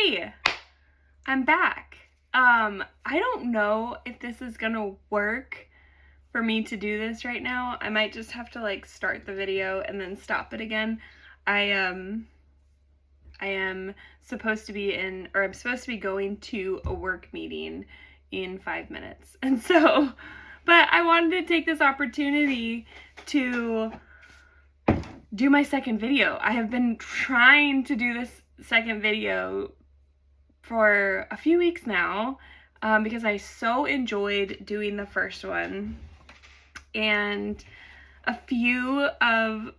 Hey, I'm back. I don't know if this is gonna work for me to do this right now. I might just have to like start the video and then stop it again. I am supposed to be I'm supposed to be going to a work meeting in 5 minutes. And so, but I wanted to take this opportunity to do my second video. I have been trying to do this second video for a few weeks now because I so enjoyed doing the first one, and a few of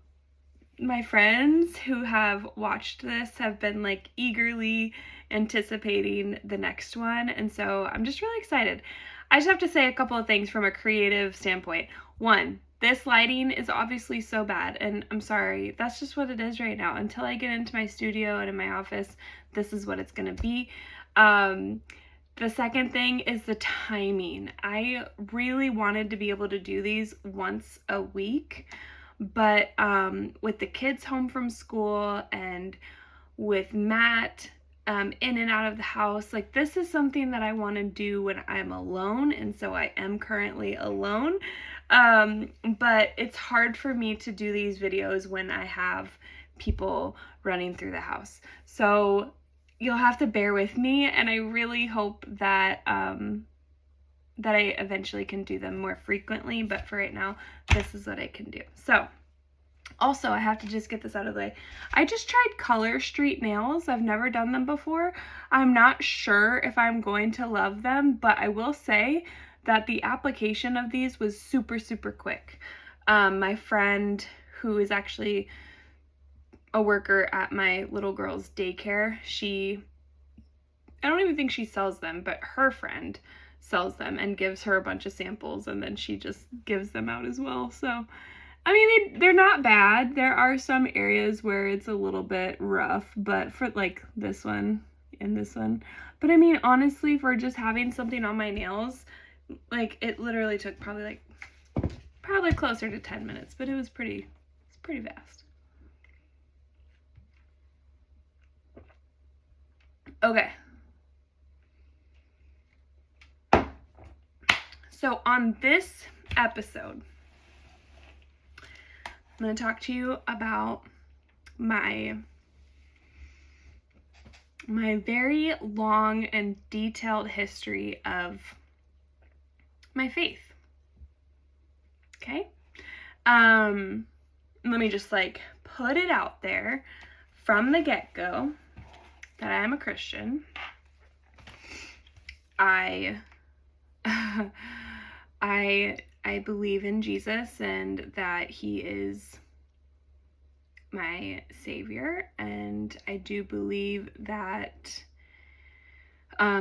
my friends who have watched this have been like eagerly anticipating the next one, and so I'm just really excited. I just have to say a couple of things from a creative standpoint. One, this lighting is obviously so bad, and I'm sorry, that's just what it is right now. Until I get into my studio and in my office, this is what it's gonna be. The second thing is the timing. I really wanted to be able to do these once a week, but with the kids home from school and with Matt in and out of the house, like this is something that I want to do when I'm alone, and so I am currently alone. But it's hard for me to do these videos when I have people running through the house. So you'll have to bear with me, and I really hope that that I eventually can do them more frequently, but for right now, this is what I can do. So also, I have to just get this out of the way. I just tried color street nails. I've never done them before. I'm not sure if I'm going to love them, but I will say that the application of these was super, super quick. My friend, who is actually a worker at my little girl's daycare, I don't even think she sells them, but her friend sells them and gives her a bunch of samples, and then she just gives them out as well. So I mean, they're not bad. There are some areas where it's a little bit rough, but for like this one and this one. But I mean, honestly, for just having something on my nails, like it literally took probably closer to 10 minutes, but it's pretty fast. Okay. So on this episode, I'm going to talk to you about my very long and detailed history of my faith. Okay? Let me just like put it out there from the get-go that I am a Christian. I believe in Jesus and that he is my savior, and I do believe that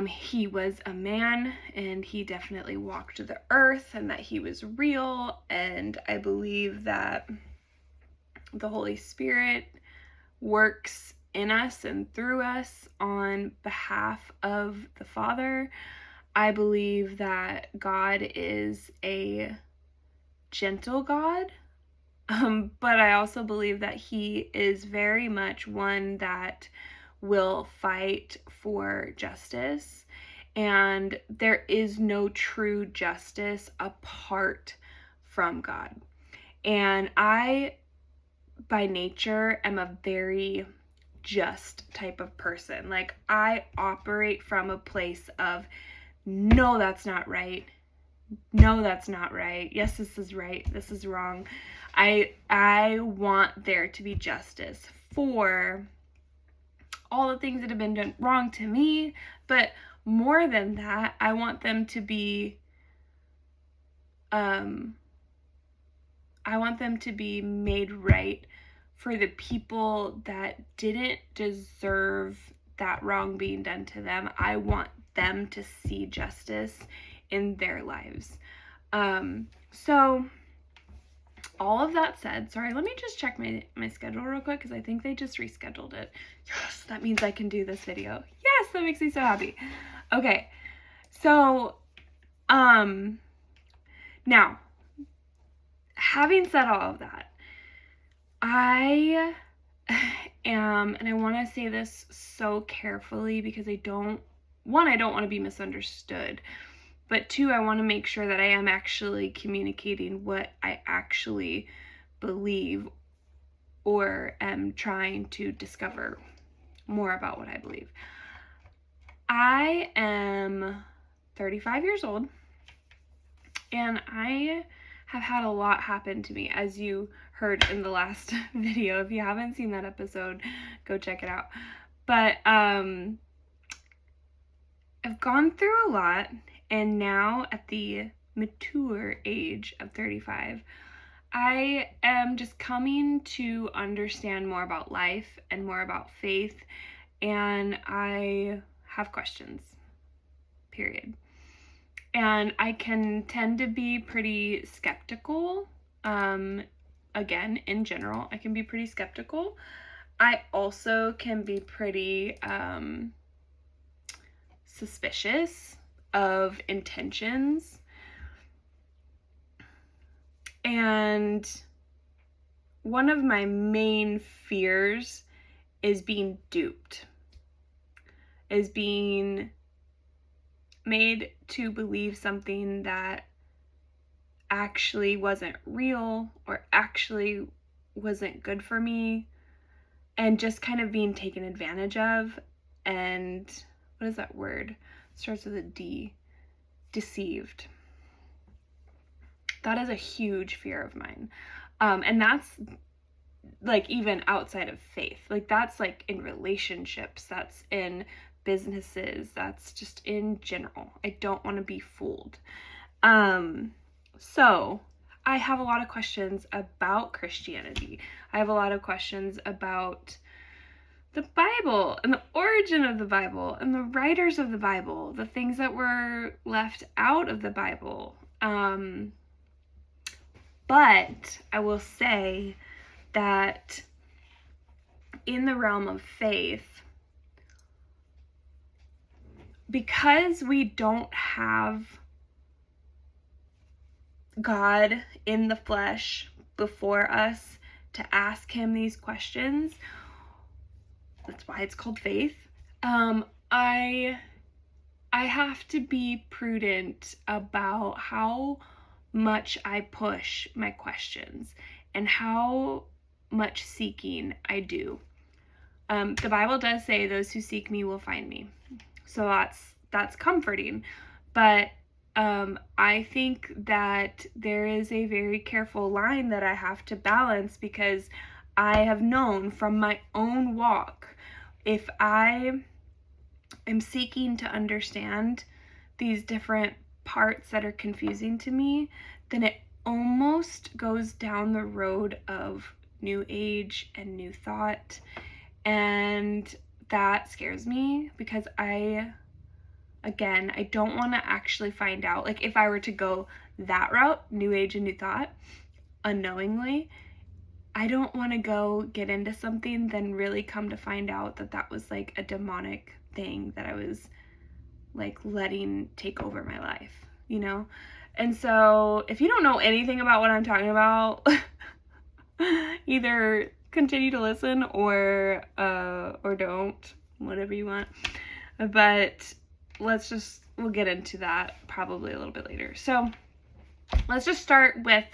he was a man and he definitely walked the earth and that he was real, and I believe that the Holy Spirit works in us and through us on behalf of the Father. I believe that God is a gentle God, but I also believe that he is very much one that will fight for justice, and there is no true justice apart from God. And I, by nature, am a very just type of person. Like, I operate from a place of, no, that's not right. No, that's not right. Yes, this is right. This is wrong. I want there to be justice for all the things that have been done wrong to me, but more than that, I want them to be made right for the people that didn't deserve that wrong being done to them. I want them to see justice in their lives. So all of that said, sorry, let me just check my schedule real quick, because I think they just rescheduled it. Yes, that means I can do this video. Yes, that makes me so happy. Okay, so now, having said all of that, I And I want to say this so carefully because I don't want to be misunderstood. But two, I want to make sure that I am actually communicating what I actually believe or am trying to discover more about what I believe. I am 35 years old, and I have had a lot happen to me, as you heard in the last video. If you haven't seen that episode, go check it out. But I've gone through a lot, and now at the mature age of 35, I am just coming to understand more about life and more about faith, and I have questions, period. And I can tend to be pretty skeptical. Again, in general, I can be pretty skeptical. I also can be pretty suspicious of intentions. And one of my main fears is being duped, is being made to believe something that actually wasn't real or actually wasn't good for me, and just kind of being taken advantage of. And what is that word? It starts with a D. Deceived. That is a huge fear of mine. And that's like even outside of faith. Like that's like in relationships, that's in businesses, that's just in general. I don't want to be fooled. So I have a lot of questions about Christianity. I have a lot of questions about the Bible and the origin of the Bible and the writers of the Bible, the things that were left out of the Bible. But I will say that in the realm of faith, because we don't have God in the flesh before us to ask him these questions, that's why it's called faith. I have to be prudent about how much I push my questions and how much seeking I do. The Bible does say those who seek me will find me. So that's comforting. But I think that there is a very careful line that I have to balance, because I have known from my own walk, if I am seeking to understand these different parts that are confusing to me, then it almost goes down the road of new age and new thought. And that scares me, because I don't want to actually find out. Like if I were to go that route, new age and new thought, unknowingly, I don't want to go get into something, then really come to find out that that was like a demonic thing that I was like letting take over my life, you know? And so if you don't know anything about what I'm talking about, either continue to listen or don't, whatever you want. But we'll get into that probably a little bit later. So let's just start with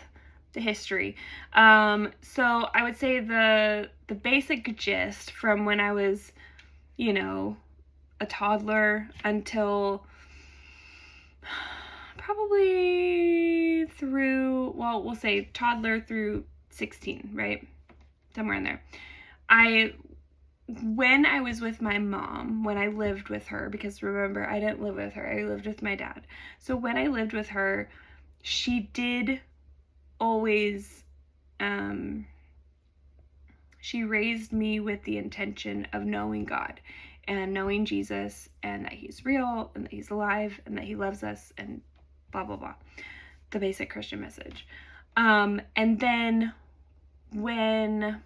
the history. So I would say the basic gist from when I was, a toddler until probably we'll say toddler through 16, right? Somewhere in there. When I was with my mom, when I lived with her, because remember, I didn't live with her, I lived with my dad. So when I lived with her, she did always, she raised me with the intention of knowing God and knowing Jesus, and that he's real and that he's alive and that he loves us and blah, blah, blah. The basic Christian message. And then when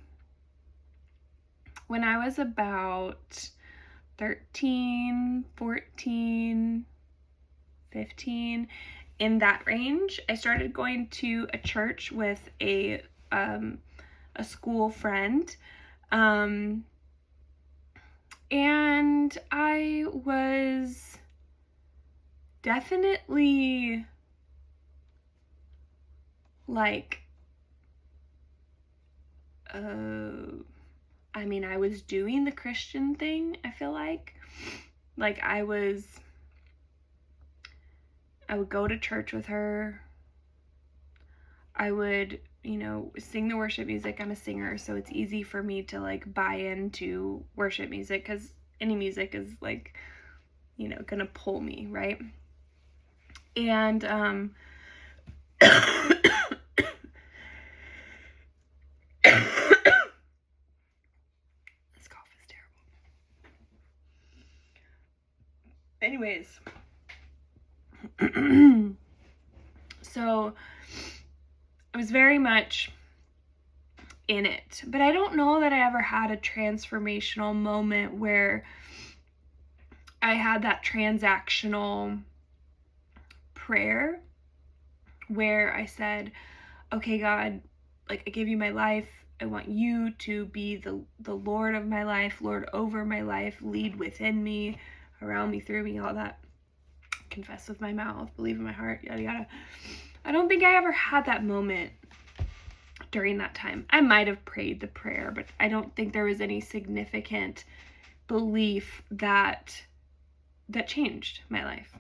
I was about 13, 14, 15, in that range, I started going to a church with a school friend. And I was definitely like, I mean, I was doing the Christian thing, I feel like. Like, I would go to church with her. I would, sing the worship music. I'm a singer, so it's easy for me to, like, buy into worship music because any music is, like, gonna pull me, right? And, this cough is terrible. Anyways, so I was very much in it, but I don't know that I ever had a transformational moment where I had that transactional prayer where I said, okay, God, like, I give you my life. I want you to be the Lord of my life, Lord over my life, lead within me, around me, through me, all that. Confess with my mouth, believe in my heart, yada, yada. I don't think I ever had that moment during that time. I might have prayed the prayer, but I don't think there was any significant belief that changed my life.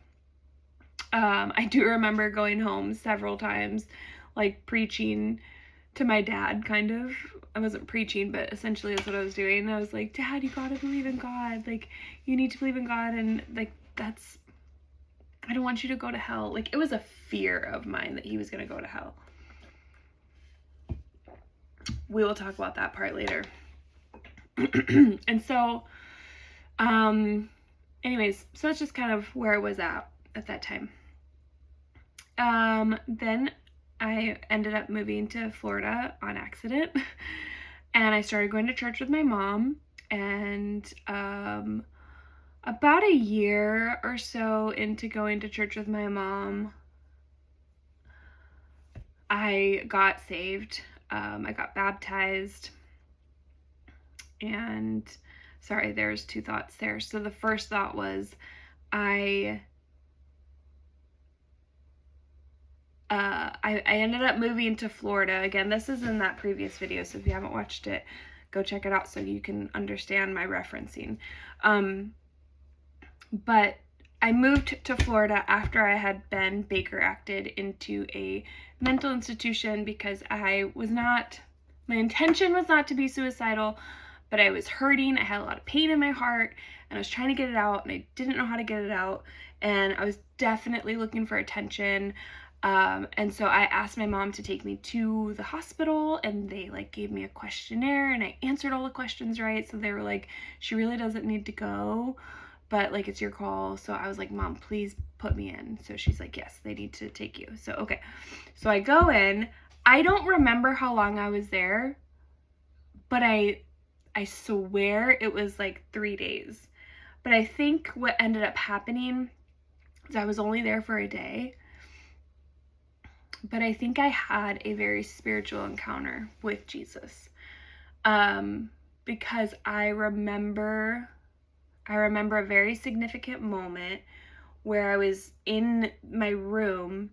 I do remember going home several times, like, preaching to my dad, kind of. I wasn't preaching, but essentially that's what I was doing. I was like, Dad, you gotta believe in God. Like, you need to believe in God, and, like, I don't want you to go to hell. Like, it was a fear of mine that he was gonna go to hell. We will talk about that part later. And so, anyways, so that's just kind of where I was at that time. Then I ended up moving to Florida on accident, and I started going to church with my mom, and about a year or so into going to church with my mom, I got saved. I got baptized, and sorry, there's two thoughts there. So the first thought was I ended up moving to Florida. Again, this is in that previous video, so if you haven't watched it, go check it out so you can understand my referencing. But I moved to Florida after I had been Baker acted into a mental institution because my intention was not to be suicidal, but I was hurting. I had a lot of pain in my heart, and I was trying to get it out, and I didn't know how to get it out, and I was definitely looking for attention. And so I asked my mom to take me to the hospital, and they, like, gave me a questionnaire, and I answered all the questions right. So they were like, she really doesn't need to go, but, like, it's your call. So I was like, Mom, please put me in. So she's like, yes, they need to take you. So, okay. So I go in. I don't remember how long I was there, but I swear it was like 3 days. But I think what ended up happening is I was only there for a day. But I think I had a very spiritual encounter with Jesus, because I remember a very significant moment where I was in my room,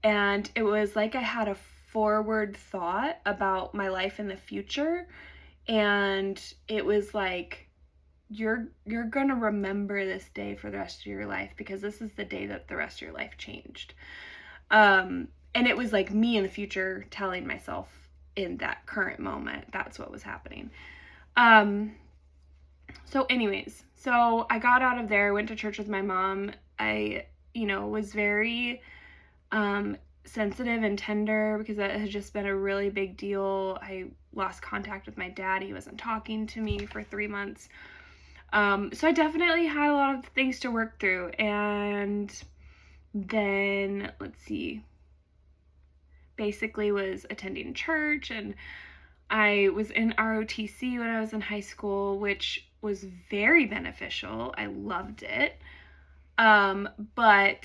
and it was like I had a forward thought about my life in the future, and it was like, you're gonna remember this day for the rest of your life, because this is the day that the rest of your life changed. And it was like me in the future telling myself in that current moment, that's what was happening. So anyways, so I got out of there, went to church with my mom. I, was very sensitive and tender because that had just been a really big deal. I lost contact with my dad. He wasn't talking to me for 3 months. So I definitely had a lot of things to work through. And then, let's see, basically was attending church, and I was in ROTC when I was in high school, which was very beneficial. I loved it. But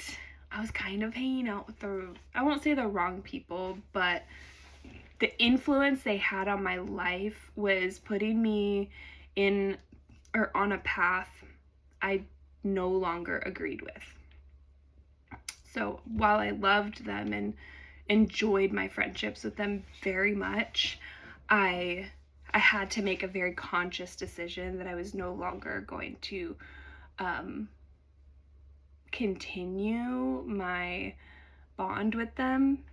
I was kind of hanging out with I won't say the wrong people, but the influence they had on my life was putting me in or on a path I no longer agreed with. So while I loved them and enjoyed my friendships with them very much, I had to make a very conscious decision that I was no longer going to continue my bond with them,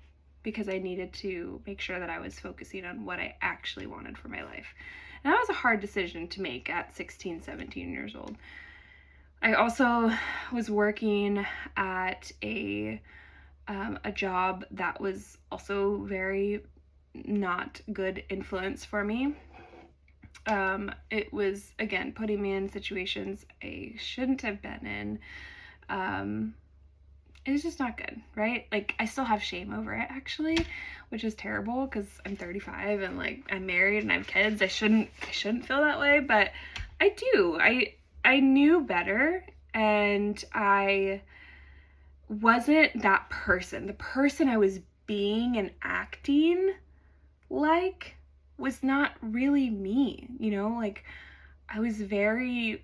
because I needed to make sure that I was focusing on what I actually wanted for my life. And that was a hard decision to make at 16, 17 years old. I also was working at a job that was also very not good influence for me. It was, again, putting me in situations I shouldn't have been in. It was just not good, right? Like, I still have shame over it, actually, which is terrible because I'm 35 and like I'm married and I have kids. I shouldn't feel that way, but I do. I knew better, and I wasn't that person. The person I was being and acting like was not really me, you know? Like, I was very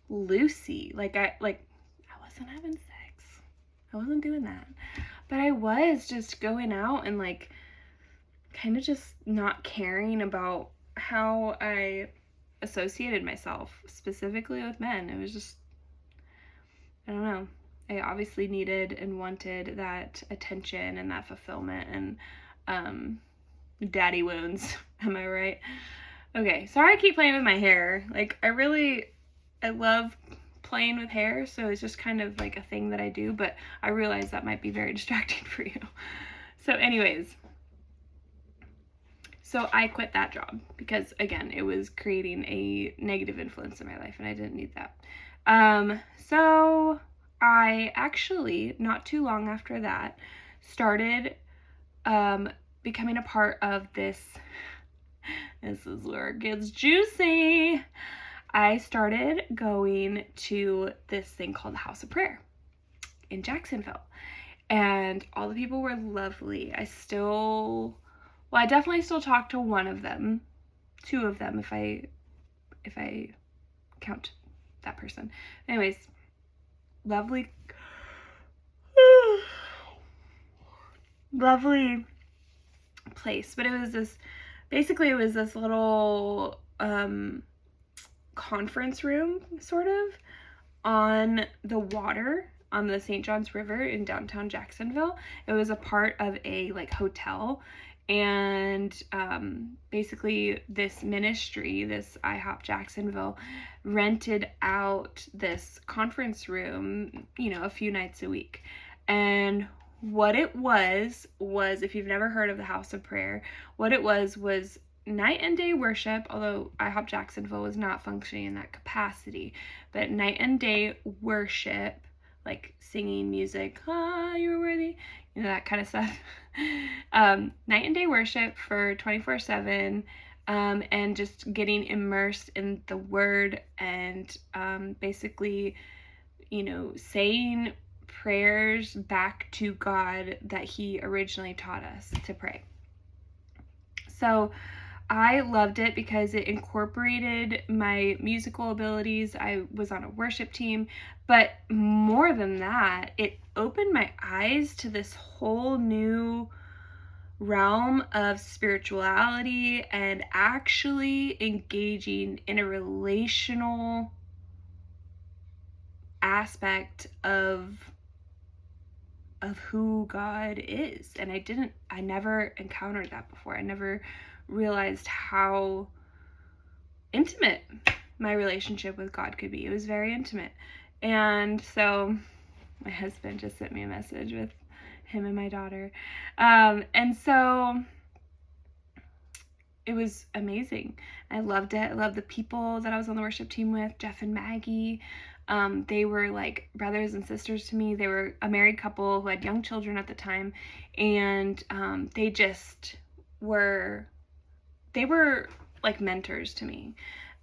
loosey. Like, I wasn't having sex. I wasn't doing that. But I was just going out and like kind of just not caring about how I associated myself specifically with men. It was just, I don't know. I obviously needed and wanted that attention and that fulfillment and daddy wounds. Am I right? Okay, sorry I keep playing with my hair. Like, I love playing with hair, so it's just kind of like a thing that I do, but I realize that might be very distracting for you. So anyways, so I quit that job because, again, it was creating a negative influence in my life, and I didn't need that. So I actually, not too long after that, started becoming a part of this is where it gets juicy. I started going to this thing called the House of Prayer in Jacksonville, and all the people were lovely. I definitely still talk to one of them, two of them if I count that person. Anyways, lovely place. But it was this little conference room, sort of, on the water, on the St. Johns River in downtown Jacksonville. It was a part of a like hotel, and basically this ministry, this IHOP Jacksonville, rented out this conference room, you know, a few nights a week. And what it was, if you've never heard of the House of Prayer, what it was night and day worship, although IHOP Jacksonville was not functioning in that capacity, but night and day worship, like singing music, you were worthy, you know, that kind of stuff. Night and day worship for 24/7, and just getting immersed in the word and basically, you know, saying prayers back to God that he originally taught us to pray. So I loved it because it incorporated my musical abilities. I was on a worship team, but more than that, it opened my eyes to this whole new realm of spirituality and actually engaging in a relational aspect of who God is. And I never encountered that before. I never realized how intimate my relationship with God could be. It was very intimate. And so my husband just sent me a message with him and my daughter. And so it was amazing. I loved it. I loved the people that I was on the worship team with, Jeff and Maggie. They were like brothers and sisters to me. They were a married couple who had young children at the time, and they were like mentors to me.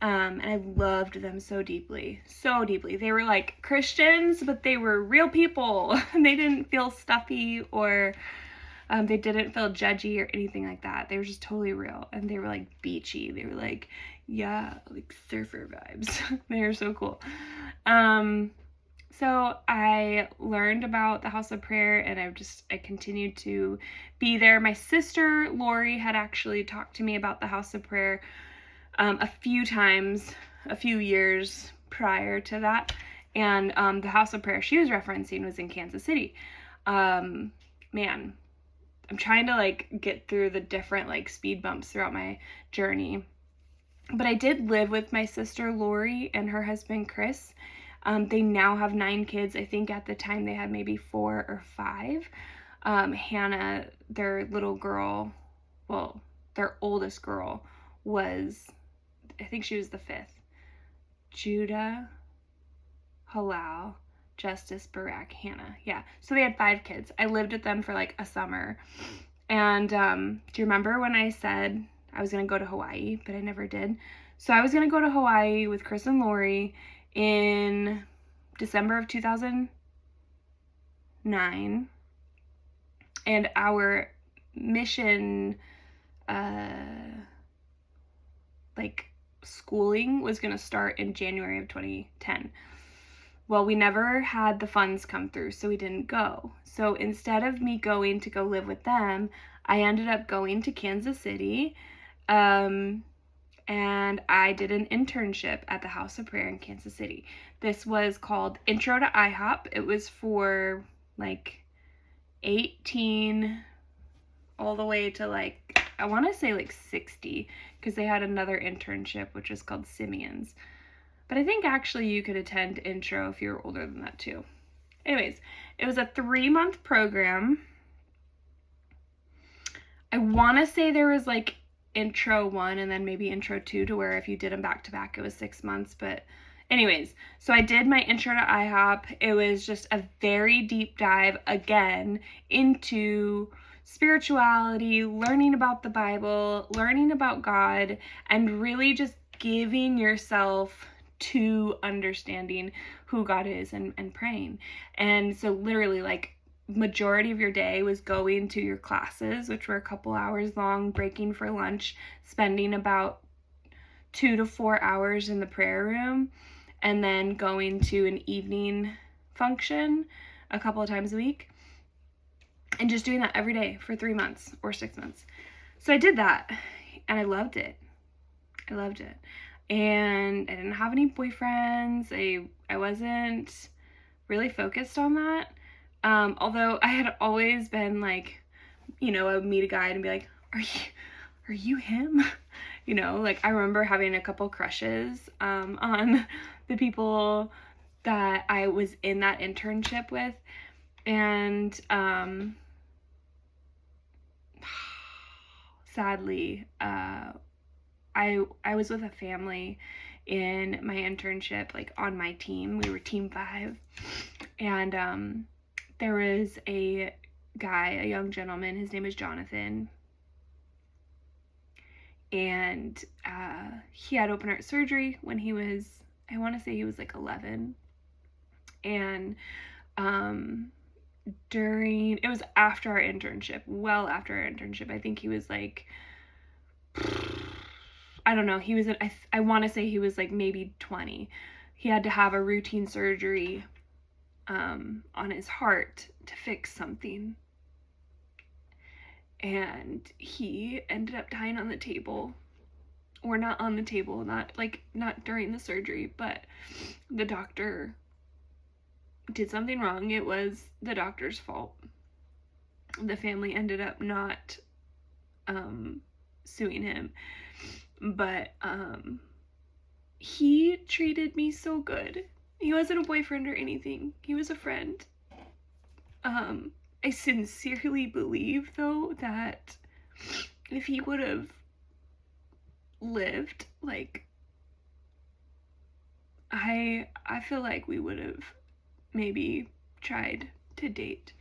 And I loved them so deeply, so deeply. They were like Christians, but they were real people. They didn't feel stuffy or they didn't feel judgy or anything like that. They were just totally real, and they were like beachy. They were like, Yeah, like surfer vibes. They're so cool. So I learned about the House of Prayer, and I continued to be there. My sister Lori had actually talked to me about the House of Prayer a few times, a few years prior to that. And the House of Prayer she was referencing was in Kansas City. Man, I'm trying to like get through the different like speed bumps throughout my journey. But I did live with my sister Lori and her husband Chris. They now have 9 kids. I think at the time they had maybe 4 or 5. Hannah, their little girl, well, their oldest girl was, I think she was the 5th. Judah, Halal, Justice, Barak, Hannah. Yeah, so they had 5 kids. I lived with them for like a summer. And do you remember when I said I was going to go to Hawaii, but I never did? So I was going to go to Hawaii with Chris and Lori in December of 2009. And our mission, like schooling was going to start in January of 2010. Well, we never had the funds come through, so we didn't go. So instead of me going to go live with them, I ended up going to Kansas City, and I did an internship at the House of Prayer in Kansas City. This was called Intro to IHOP. It was for like 18 all the way to like, I want to say like 60, because they had another internship which was called Simeon's. But I think actually you could attend intro if you were older than that too. Anyways, it was a 3-month program. I want to say there was like intro 1 and then maybe intro 2, to where if you did them back to back, it was 6 months. But anyways, so I did my intro to IHOP. It was just a very deep dive again into spirituality, learning about the Bible, learning about God, and really just giving yourself to understanding who God is and praying. And so literally like majority of your day was going to your classes, which were a couple hours long, breaking for lunch, spending about 2 to 4 hours in the prayer room, and then going to an evening function a couple of times a week, and just doing that every day for 3 months or 6 months. So I did that, and I loved it. And I didn't have any boyfriends. I wasn't really focused on that. Although I had always been like, you know, I would meet a guy and be like, are you him? You know, like I remember having a couple crushes on the people that I was in that internship with. And sadly, I was with a family in my internship, like on my team. We were team 5, and there was a guy, a young gentleman, his name is Jonathan, and he had open heart surgery when he was, I want to say he was like 11, and it was after our internship, well after our internship. I think he was like, I don't know, he was, I want to say he was like maybe 20. He had to have a routine surgery on his heart to fix something. And he ended up dying on the table. Or not on the table, not during the surgery, but the doctor did something wrong. It was the doctor's fault. The family ended up not suing him. But he treated me so good. He wasn't a boyfriend or anything. He was a friend. I sincerely believe, though, that if he would have lived, like, I feel like we would have maybe tried to date.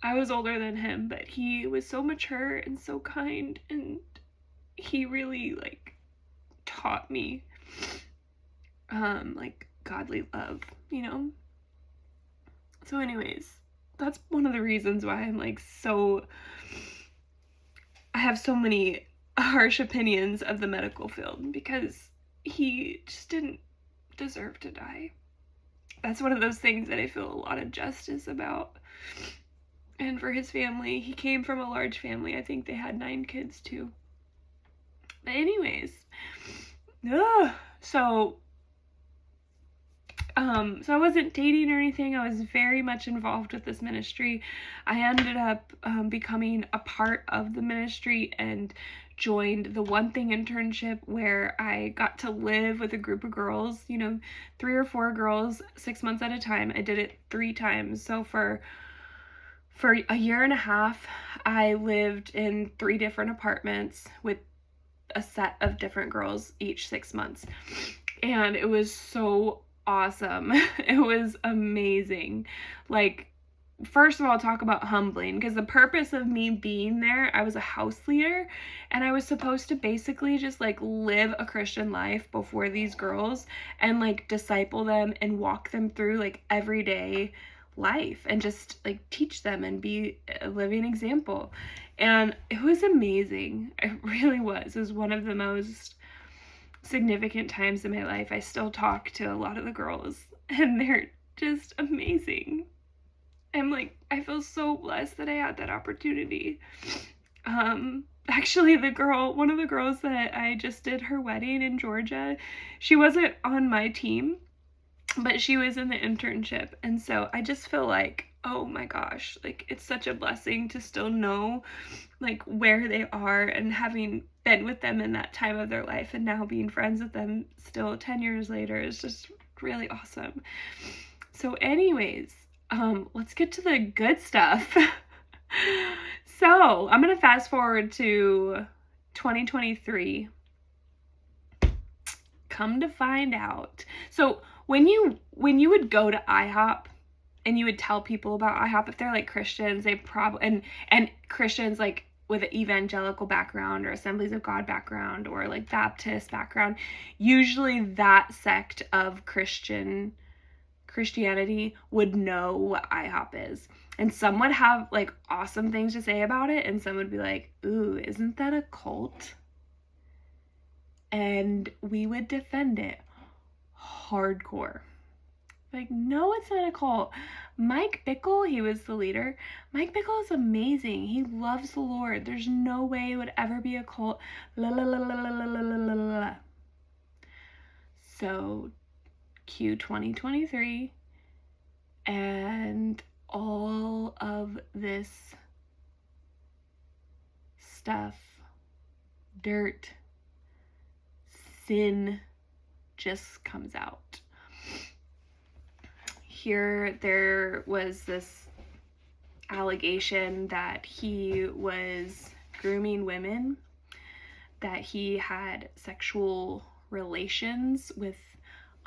I was older than him, but he was so mature and so kind, and he really like taught me like godly love, you know. So anyways, that's one of the reasons why I'm like I have so many harsh opinions of the medical field, because he just didn't deserve to die. That's one of those things that I feel a lot of justice about. And for his family, he came from a large family. I think they had 9 kids too. But anyways, so I wasn't dating or anything. I was very much involved with this ministry. I ended up becoming a part of the ministry and joined the One Thing internship, where I got to live with a group of girls, 3 or 4 girls, 6 months at a time. I did it 3 times. So for a year and a half, I lived in 3 different apartments with a set of different girls each 6 months. And it was so awesome. It was amazing. Like, first of all, talk about humbling, because the purpose of me being there, I was a house leader, and I was supposed to basically just like live a Christian life before these girls and like disciple them and walk them through like everyday life and just like teach them and be a living example. And it was amazing. It really was. It was one of the most significant times in my life. I still talk to a lot of the girls, and they're just amazing. I feel so blessed that I had that opportunity. Actually, one of the girls that I just did her wedding in Georgia, she wasn't on my team, but she was in the internship. And so I just feel like, oh my gosh, like it's such a blessing to still know like where they are, and having been with them in that time of their life and now being friends with them still 10 years later is just really awesome. So anyways, let's get to the good stuff. So I'm going to fast forward to 2023. Come to find out. So when you would go to IHOP and you would tell people about IHOP, if they're like Christians, they probably, and Christians like with an evangelical background or Assemblies of God background or like Baptist background, usually that sect of Christianity would know what IHOP is. And some would have like awesome things to say about it, and some would be like, ooh, isn't that a cult? And we would defend it hardcore. Like, no, it's not a cult. Mike Bickle, he was the leader. Mike Bickle is amazing. He loves the Lord. There's no way it would ever be a cult. La la la la la la la la la la. So, Q 2023, and all of this stuff, dirt, sin just comes out. Here there was this allegation that he was grooming women, that he had sexual relations with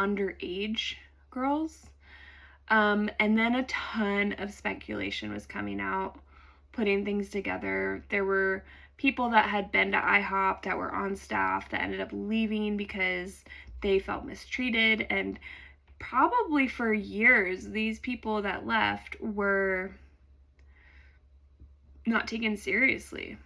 underage girls. And then a ton of speculation was coming out, putting things together. There were people that had been to IHOP that were on staff that ended up leaving because they felt mistreated, and probably for years these people that left were not taken seriously.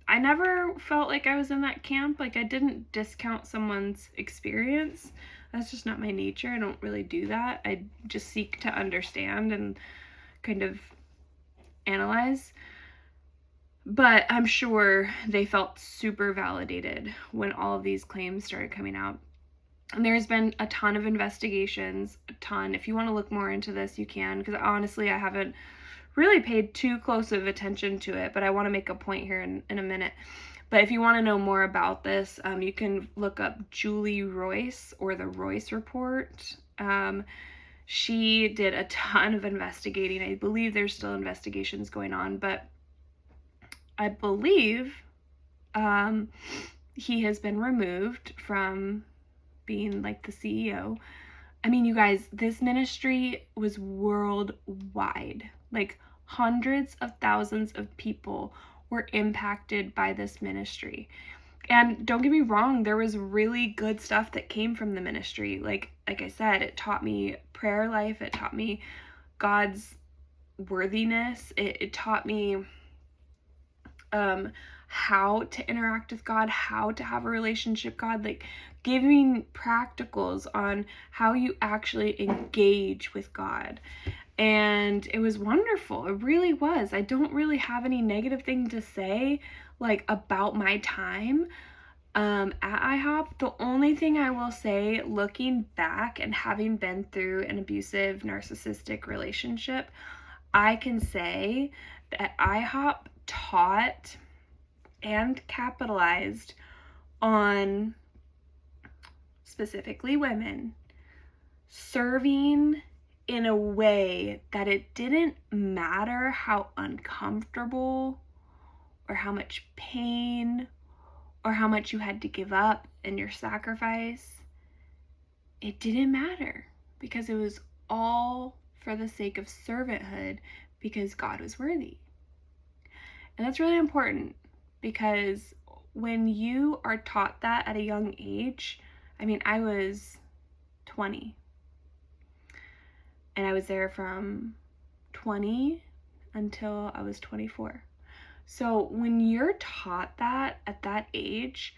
I never felt like I was in that camp. Like, I didn't discount someone's experience. That's just not my nature. I don't really do that. I just seek to understand and kind of analyze. But I'm sure they felt super validated when all of these claims started coming out. And there's been a ton of investigations, a ton. If you want to look more into this, you can, because honestly, I haven't really paid too close of attention to it, but I want to make a point here in a minute. But if you want to know more about this, you can look up Julie Royce or the Royce Report. She did a ton of investigating. I believe there's still investigations going on, but I believe he has been removed from being like the CEO. I mean, you guys, this ministry was worldwide. Like, hundreds of thousands of people were impacted by this ministry. And don't get me wrong, there was really good stuff that came from the ministry. Like I said, it taught me prayer life. It taught me God's worthiness. It taught me how to interact with God, how to have a relationship with God, like giving practicals on how you actually engage with God. And it was wonderful. It really was. I don't really have any negative thing to say like about my time at IHOP. The only thing I will say, looking back and having been through an abusive narcissistic relationship, I can say that IHOP taught and capitalized on specifically women serving in a way that it didn't matter how uncomfortable or how much pain or how much you had to give up in your sacrifice. It didn't matter because it was all for the sake of servanthood, because God was worthy. And that's really important, because when you are taught that at a young age, I mean, I was 20. And I was there from 20 until I was 24. So when you're taught that at that age,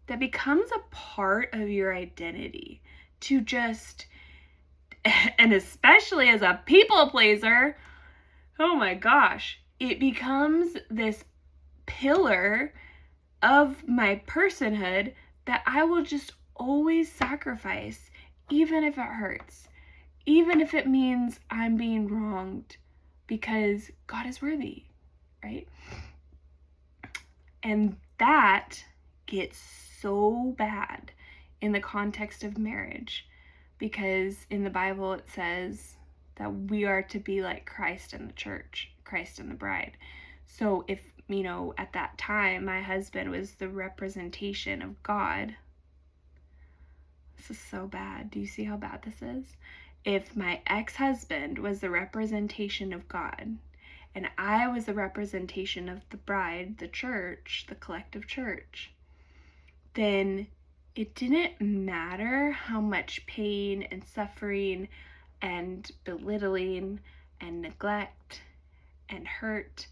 that becomes a part of your identity to just, and especially as a people pleaser, oh my gosh, it becomes this pillar of my personhood that I will just always sacrifice, even if it hurts. Even if it means I'm being wronged, because God is worthy, right? And that gets so bad in the context of marriage, because in the Bible it says that we are to be like Christ and the church, Christ and the bride. So if, at that time my husband was the representation of God, this is so bad. Do you see how bad this is? If my ex-husband was the representation of God and I was the representation of the bride, the church, the collective church, then it didn't matter how much pain and suffering and belittling and neglect and hurt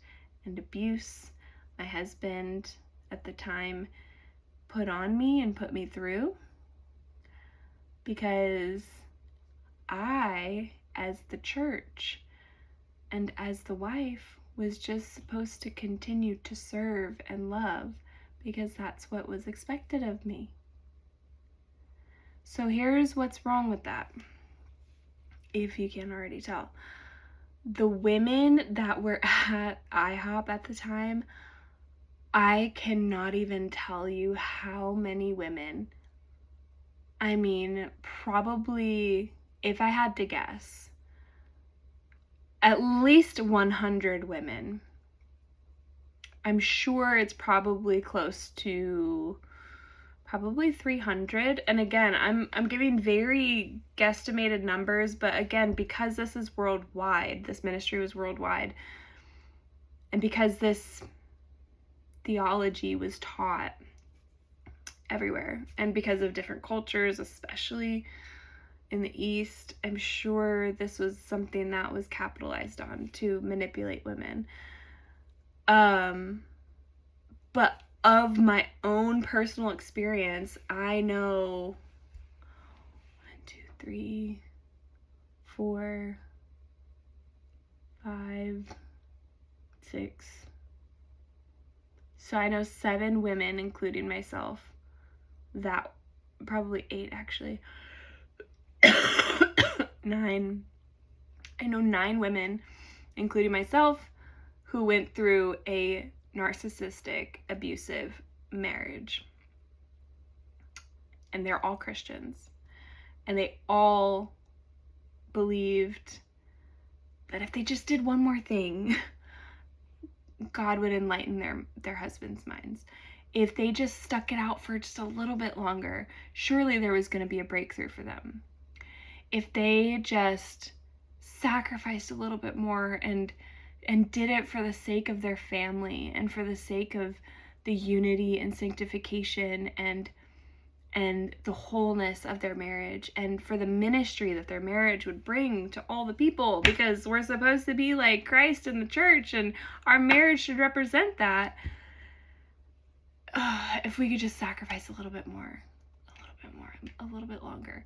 and abuse my husband at the time put on me and put me through, because I, as the church and as the wife, was just supposed to continue to serve and love, because that's what was expected of me. So here's what's wrong with that, if you can't already tell. The women that were at IHOP at the time, I cannot even tell you how many women. I mean, probably, if I had to guess, at least 100 women. I'm sure it's probably close to probably 300. And again, I'm giving very guesstimated numbers, but again, because this is worldwide, this ministry was worldwide, and because this theology was taught everywhere, and because of different cultures, especially in the East, I'm sure this was something that was capitalized on to manipulate women. But of my own personal experience, I know 1, 2, 3, 4, 5, 6. So I know 7 women, including myself, that probably 8 actually. 9. I know 9 women, including myself, who went through a narcissistic, abusive marriage. And they're all Christians. And they all believed that if they just did one more thing, God would enlighten their husbands' minds. If they just stuck it out for just a little bit longer, surely there was going to be a breakthrough for them. If they just sacrificed a little bit more and did it for the sake of their family and for the sake of the unity and sanctification and the wholeness of their marriage, and for the ministry that their marriage would bring to all the people, because we're supposed to be like Christ in the church and our marriage should represent that, if we could just sacrifice a little bit more, a little bit longer.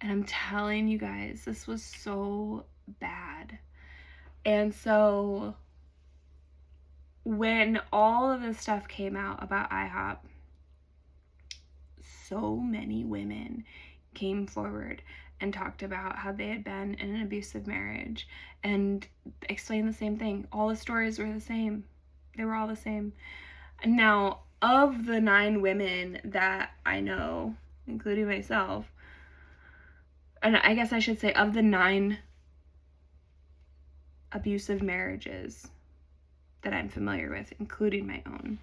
And I'm telling you guys, this was so bad. And so when all of this stuff came out about IHOP, so many women came forward and talked about how they had been in an abusive marriage and explained the same thing. All the stories were the same. They were all the same. Now, of the 9 women that I know, including myself, and I guess I should say of the 9 abusive marriages that I'm familiar with, including my own,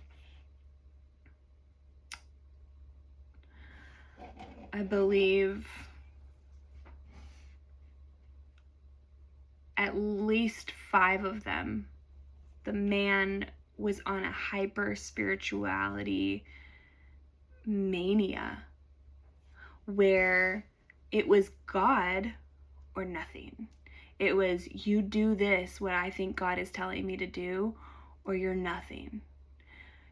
I believe at least 5 of them, the man was on a hyper spirituality mania where it was God or nothing. It was, you do this, what I think God is telling me to do, or you're nothing.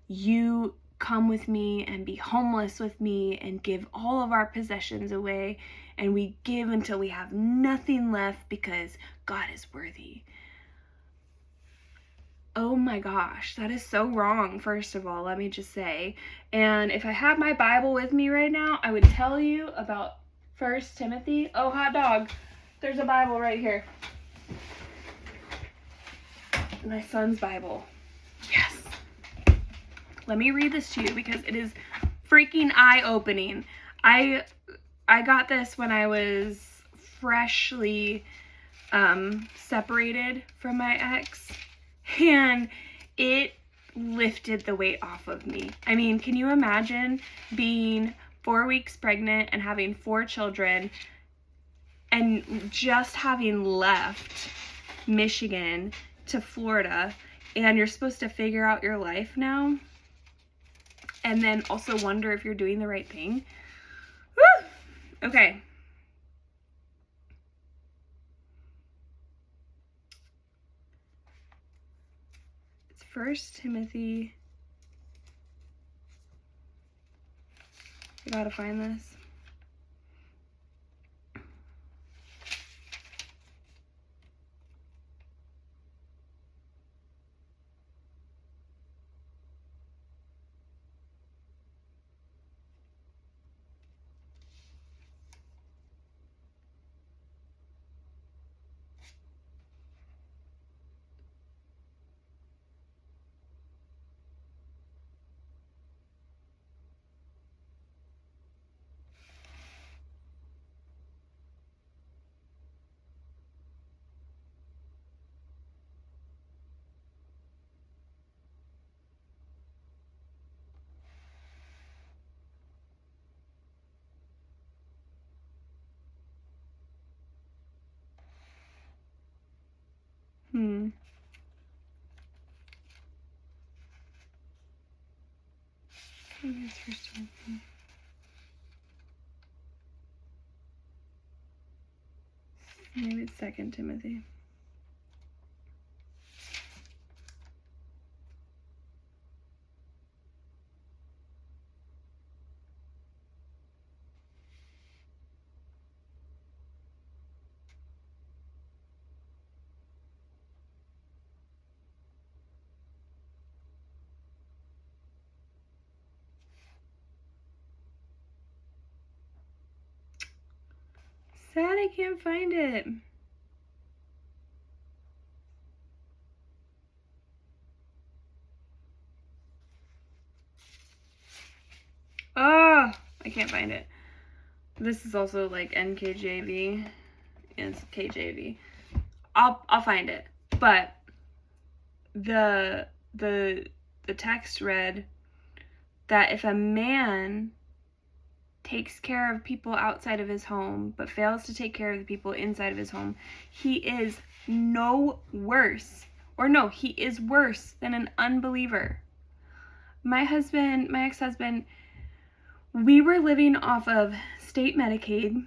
You come with me and be homeless with me and give all of our possessions away, and we give until we have nothing left because God is worthy. Oh my gosh, that is so wrong, first of all, let me just say. And if I had my Bible with me right now, I would tell you about 1 Timothy. Oh, hot dog, there's a Bible right here. My son's Bible. Yes. Let me read this to you because it is freaking eye-opening. I got this when I was freshly separated from my ex, and it lifted the weight off of me. I mean, can you imagine being 4 weeks pregnant and having 4 children and just having left Michigan to Florida, and you're supposed to figure out your life now, and then also wonder if you're doing the right thing? Woo! Okay. It's 1 Timothy. I gotta find this. Maybe it's 2 Timothy. Sad I can't find it. Oh, I can't find it. This is also like NKJV. It's KJV. I'll find it. But the text read that if a man takes care of people outside of his home but fails to take care of the people inside of his home, he is he is worse than an unbeliever. My ex-husband, we were living off of state Medicaid,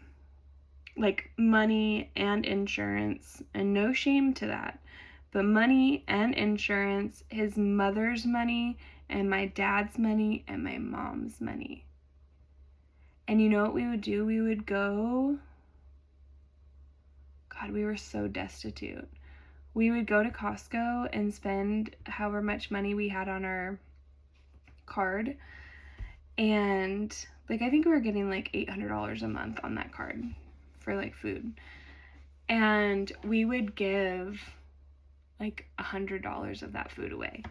like money and insurance, and no shame to that, but money and insurance, his mother's money and my dad's money and my mom's money. And you know what we would do? We would go, God, we were so destitute. We would go to Costco and spend however much money we had on our card. And like, I think we were getting like $800 a month on that card for like food. And we would give like $100 of that food away.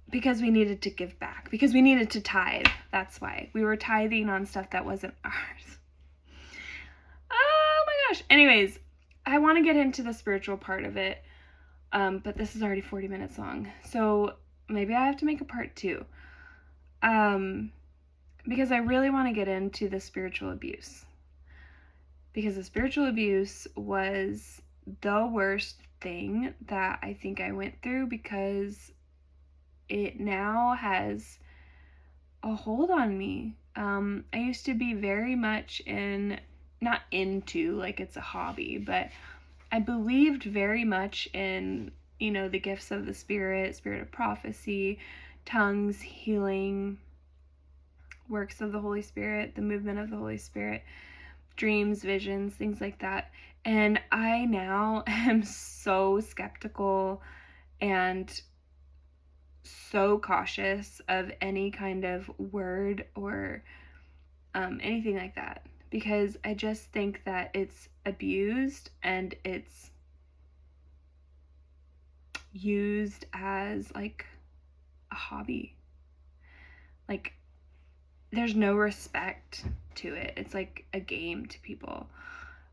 Because we needed to give back. Because we needed to tithe. That's why. We were tithing on stuff that wasn't ours. Oh my gosh. Anyways, I want to get into the spiritual part of it. But this is already 40 minutes long. So maybe I have to make a part 2. Because I really want to get into the spiritual abuse. Because the spiritual abuse was the worst thing that I think I went through, because it now has a hold on me. I used to be very much not into, like it's a hobby, but I believed very much in, the gifts of the spirit of prophecy, tongues, healing, works of the Holy Spirit, the movement of the Holy Spirit, dreams, visions, things like that. And I now am so skeptical and so cautious of any kind of word or anything like that, because I just think that it's abused and it's used as like a hobby. Like, there's no respect to it. It's like a game to people.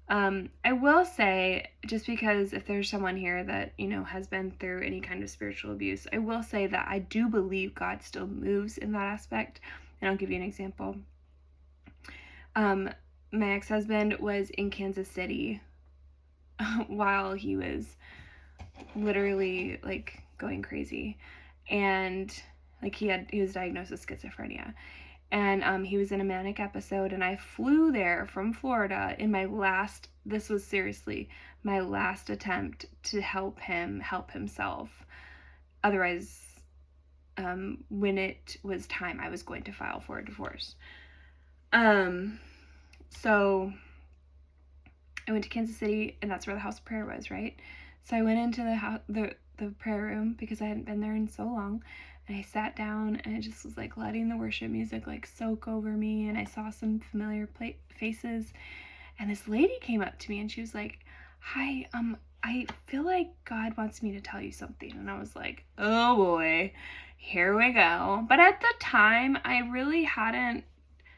I will say, just because if there's someone here that, has been through any kind of spiritual abuse, I will say that I do believe God still moves in that aspect. And I'll give you an example. My ex-husband was in Kansas City while he was literally like going crazy. And like he was diagnosed with schizophrenia. And he was in a manic episode, and I flew there from Florida in this was seriously my last attempt to help him help himself. Otherwise, when it was time, I was going to file for a divorce. So I went to Kansas City, and that's where the house of prayer was, right? So I went into the prayer room because I hadn't been there in so long. And I sat down, and it just was like letting the worship music like soak over me. And I saw some familiar faces. And this lady came up to me, and she was like, "Hi, I feel like God wants me to tell you something." And I was like, oh boy, here we go. But at the time, I really hadn't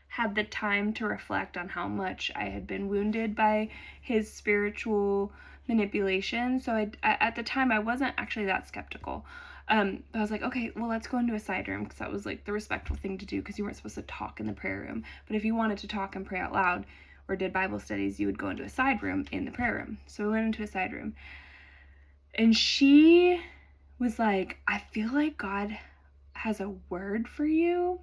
had the time to reflect on how much I had been wounded by his spiritual manipulation. So at the time, I wasn't actually that skeptical. But I was like, okay, well, let's go into a side room, because that was like the respectful thing to do, because you weren't supposed to talk in the prayer room. But if you wanted to talk and pray out loud or did Bible studies, you would go into a side room in the prayer room. So we went into a side room, and she was like, "I feel like God has a word for you,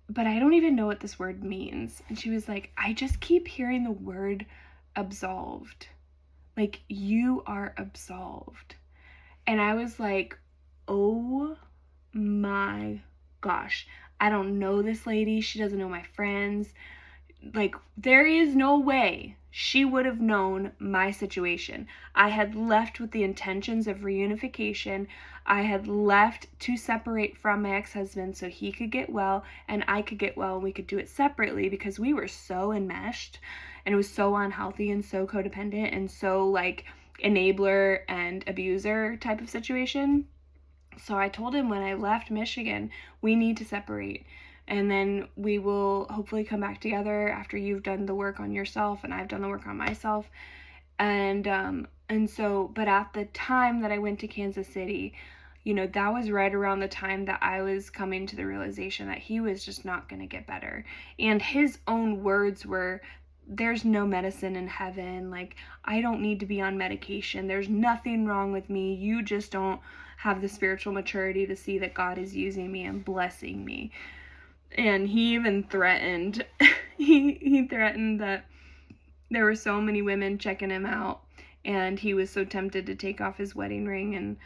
but I don't even know what this word means." And she was like, "I just keep hearing the word absolved. Like, you are absolved." And I was like, oh my gosh, I don't know this lady. She doesn't know my friends. Like, there is no way she would have known my situation. I had left with the intentions of reunification. I had left to separate from my ex-husband so he could get well and I could get well, and we could do it separately, because we were so enmeshed and it was so unhealthy and so codependent and so like enabler and abuser type of situation. So I told him when I left Michigan, we need to separate, and then we will hopefully come back together after you've done the work on yourself and I've done the work on myself. And so, but at the time that I went to Kansas City, that was right around the time that I was coming to the realization that he was just not going to get better. And his own words were, "There's no medicine in heaven. Like, I don't need to be on medication. There's nothing wrong with me. You just don't have the spiritual maturity to see that God is using me and blessing me." And he even threatened, he threatened that there were so many women checking him out, and he was so tempted to take off his wedding ring and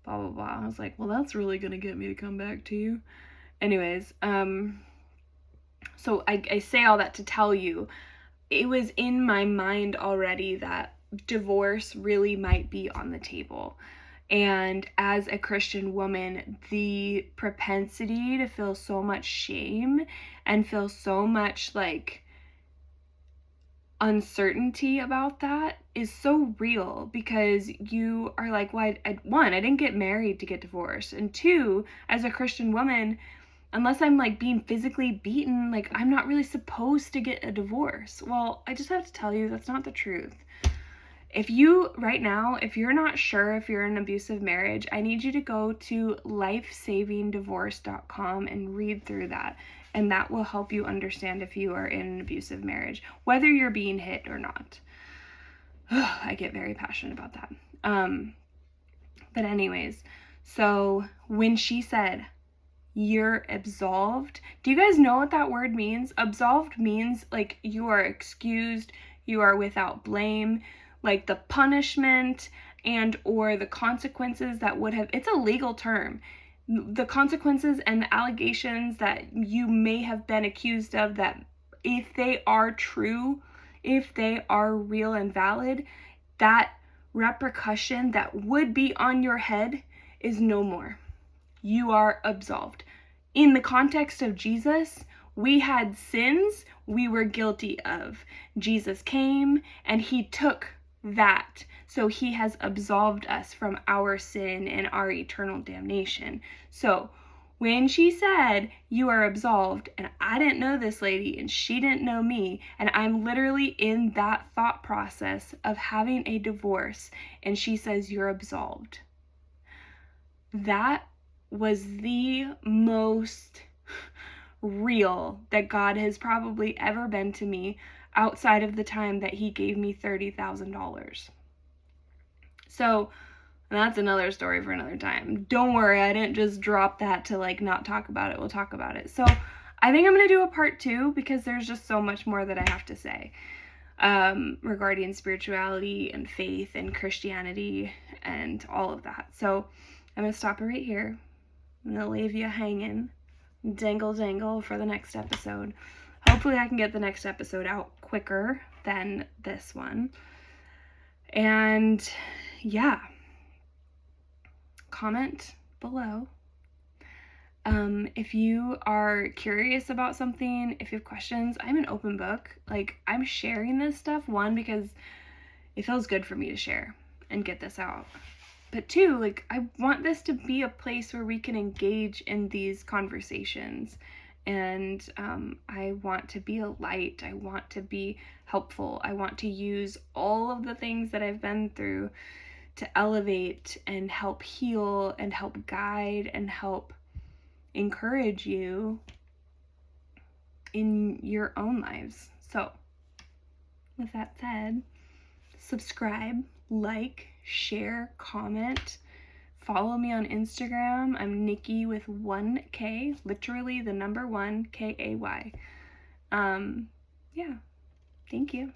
blah, blah, blah. I was like, well, that's really going to get me to come back to you. Anyways, so I say all that to tell you, it was in my mind already that divorce really might be on the table. And as a Christian woman, the propensity to feel so much shame and feel so much like uncertainty about that is so real, because you are like, well, one, I didn't get married to get divorced. And two, as a Christian woman, unless I'm like being physically beaten, like I'm not really supposed to get a divorce. Well, I just have to tell you, that's not the truth. If you, right now, if you're not sure if you're in an abusive marriage, I need you to go to lifesavingdivorce.com and read through that. And that will help you understand if you are in an abusive marriage, whether you're being hit or not. I get very passionate about that. But anyways, so when she said, you're absolved, do you guys know what that word means? Absolved means like you are excused, you are without blame, like the punishment and or the consequences that would have, it's a legal term. The consequences and the allegations that you may have been accused of, that if they are true, if they are real and valid, that repercussion that would be on your head is no more. You are absolved. In the context of Jesus, we had sins we were guilty of. Jesus came and he took that. So he has absolved us from our sin and our eternal damnation. So when she said, you are absolved, and I didn't know this lady and she didn't know me, and I'm literally in that thought process of having a divorce, and she says, you're absolved. That was the most real that God has probably ever been to me, outside of the time that he gave me $30,000. So that's another story for another time. Don't worry, I didn't just drop that to like not talk about it. We'll talk about it. So I think I'm going to do a part 2, because there's just so much more that I have to say regarding spirituality and faith and Christianity and all of that. So I'm going to stop it right here. I'm going to leave you hanging, dangle for the next episode. Hopefully I can get the next episode out quicker than this one. And yeah, comment below. If you are curious about something, if you have questions, I'm an open book. Like, I'm sharing this stuff, one, because it feels good for me to share and get this out. But two, like, I want this to be a place where we can engage in these conversations. And I want to be a light. I want to be helpful. I want to use all of the things that I've been through to elevate and help heal and help guide and help encourage you in your own lives. So, with that said, subscribe, like, share, comment, follow me on Instagram. I'm Nikki with 1K, literally the number 1 KAY. Yeah, thank you.